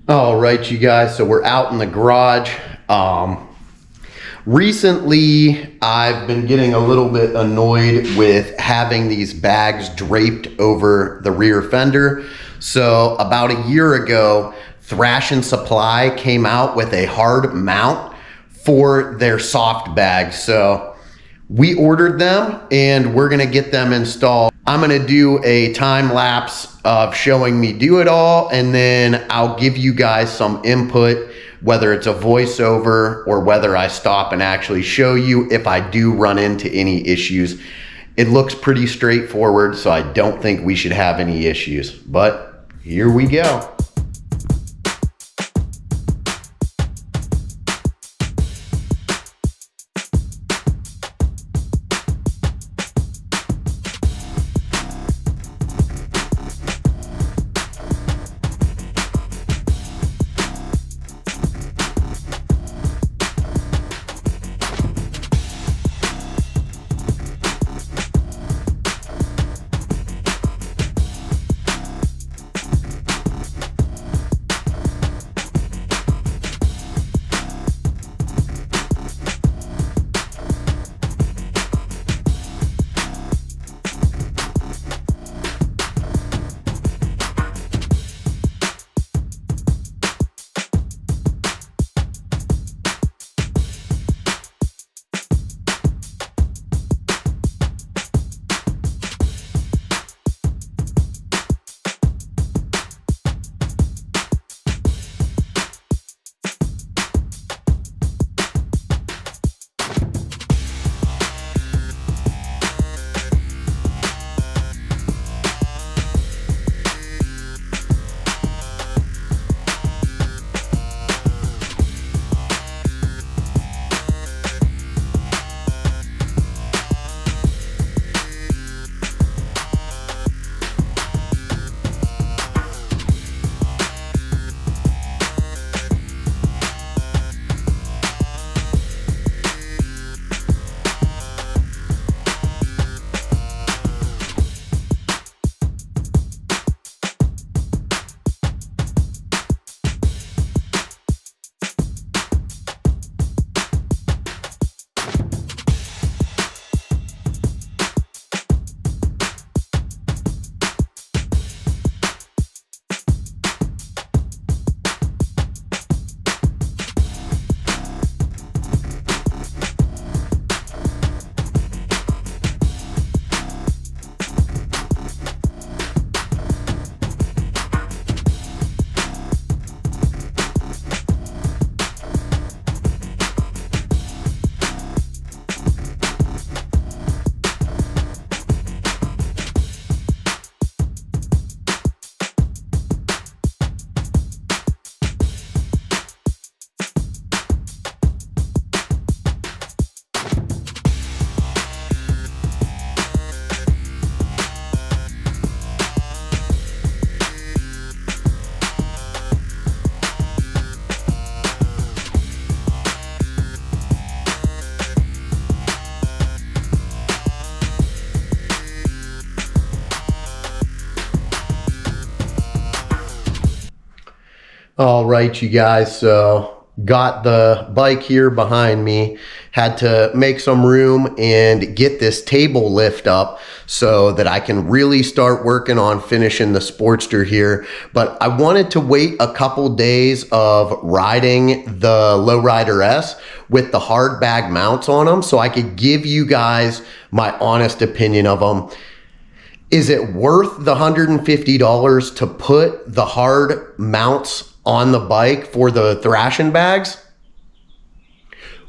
All right, you guys, so we're out in the garage. Recently, I've been getting a little bit annoyed with having these bags draped over the rear fender. So about a year ago, Thrashin Supply came out with a hard mount for their soft bags. So we ordered them and we're gonna get them installed. I'm gonna do a time lapse of showing me do it all, and then I'll give you guys some input, whether it's a voiceover or whether I stop and actually show you if I do run into any issues. It looks pretty straightforward, so I don't think we should have any issues, but here we go. All right, you guys, so got the bike here behind me, had to make some room and get this table lift up so that I can really start working on finishing the Sportster here. But I wanted to wait a couple days of riding the Lowrider S with the hard bag mounts on them so I could give you guys my honest opinion of them. Is it worth the $150 to put the hard mounts on the bike for the Thrashin bags?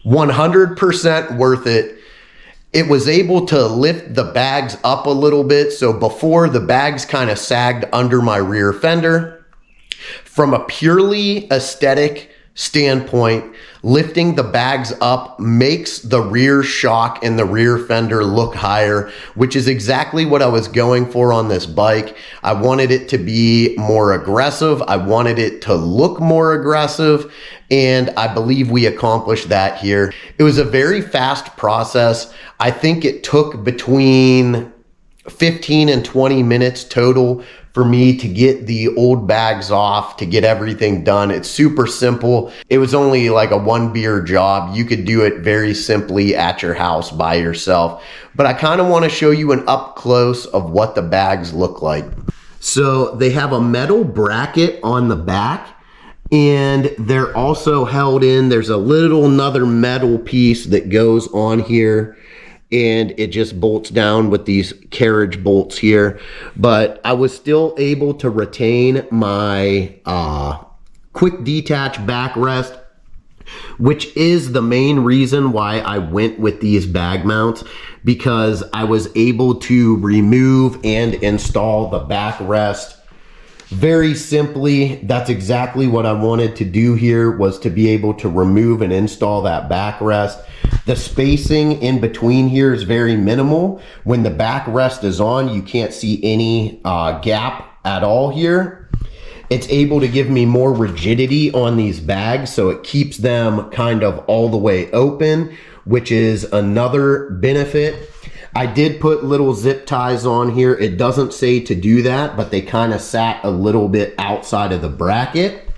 100% worth it. It was able to lift the bags up a little bit. So before, the bags kind of sagged under my rear fender. From a purely aesthetic standpoint, lifting the bags up makes the rear shock and the rear fender look higher, which is exactly what I was going for on this bike. I wanted it to be more aggressive. I wanted it to look more aggressive, and I believe we accomplished that here. It was a very fast process. I think it took between 15 and 20 minutes total for me to get the old bags off, to get everything done. It's super simple. It was only like a 1 beer job. You could do it very simply at your house by yourself. But I kind of want to show you an up close of what the bags look like. So they have a metal bracket on the back, and they're also held in. There's a little another metal piece that goes on here, and it just bolts down with these carriage bolts here. But I was still able to retain my quick detach backrest, which is the main reason why I went with these bag mounts, because I was able to remove and install the backrest very simply. That's exactly what I wanted to do here, was to be able to remove and install that backrest. The spacing in between here is very minimal. When the backrest is on, you can't see any gap at all here. It's able to give me more rigidity on these bags, so it keeps them kind of all the way open, which is another benefit. I did put little zip ties on here. It doesn't say to do that, but they kind of sat a little bit outside of the bracket.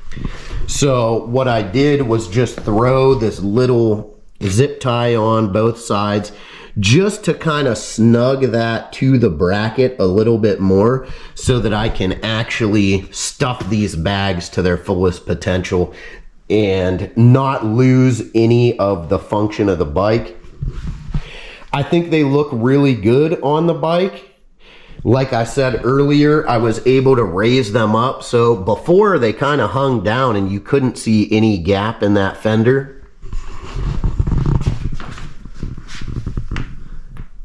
So what I did was just throw this little zip tie on both sides, just to kind of snug that to the bracket a little bit more, so that I can actually stuff these bags to their fullest potential and not lose any of the function of the bike. I think they look really good on the bike. Like I said earlier, I was able to raise them up, so before they kind of hung down and you couldn't see any gap in that fender.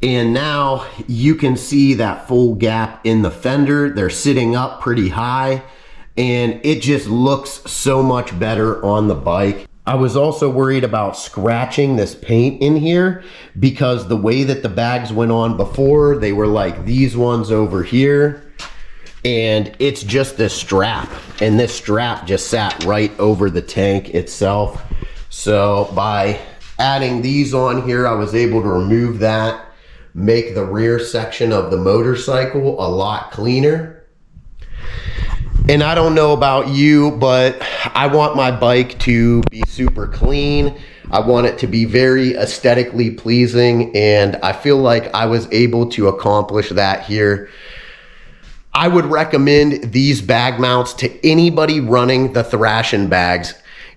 And now you can see that full gap in the fender. They're sitting up pretty high, and it just looks so much better on the bike. I was also worried about scratching this paint in here, because the way that the bags went on before, they were like these ones over here, and it's just this strap, and this strap just sat right over the tank itself. So by adding these on here, I was able to remove that, make the rear section of the motorcycle a lot cleaner. And I don't know about you, but I want my bike to be super clean. I want it to be very aesthetically pleasing, and I feel like I was able to accomplish that here. I would recommend these bag mounts to anybody running the Thrashin bags.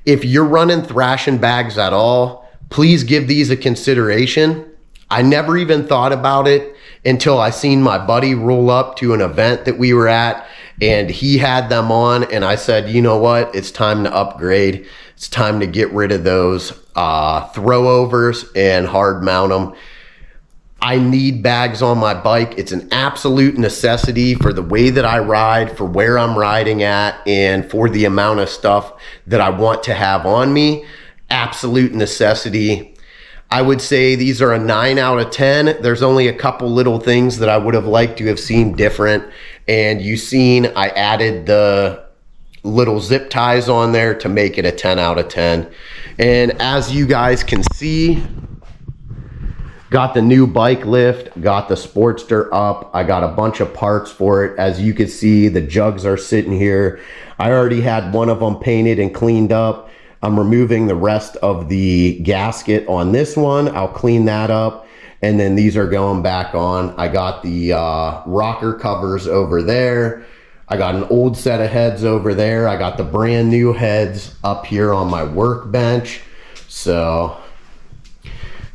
If you're running Thrashin bags at all, please give these a consideration. I never even thought about it until I seen my buddy roll up to an event that we were at, and he had them on, and I said, you know what, it's time to upgrade. It's time to get rid of those throwovers and hard mount them. I need bags on my bike. It's an absolute necessity for the way that I ride, for where I'm riding at, and for the amount of stuff that I want to have on me. Absolute necessity. I would say these are a 9 out of 10. There's only a couple little things that I would have liked to have seen different. And you seen I added the little zip ties on there to make it a 10 out of 10. And as you guys can see, got the new bike lift, got the Sportster up. I got a bunch of parts for it. As you can see, the jugs are sitting here. I already had one of them painted and cleaned up. I'm removing the rest of the gasket on this one. I'll clean that up, and then these are going back on. I got the rocker covers over there. I got an old set of heads over there. I got the brand new heads up here on my workbench. So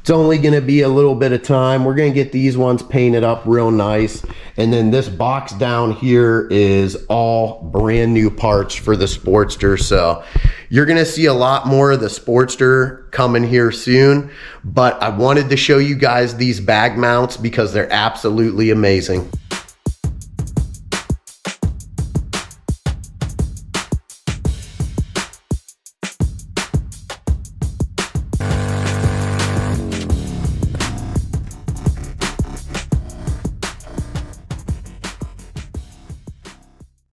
it's only gonna be a little bit of time. We're gonna get these ones painted up real nice. And then this box down here is all brand new parts for the Sportster. So you're gonna see a lot more of the Sportster coming here soon. But I wanted to show you guys these bag mounts because they're absolutely amazing.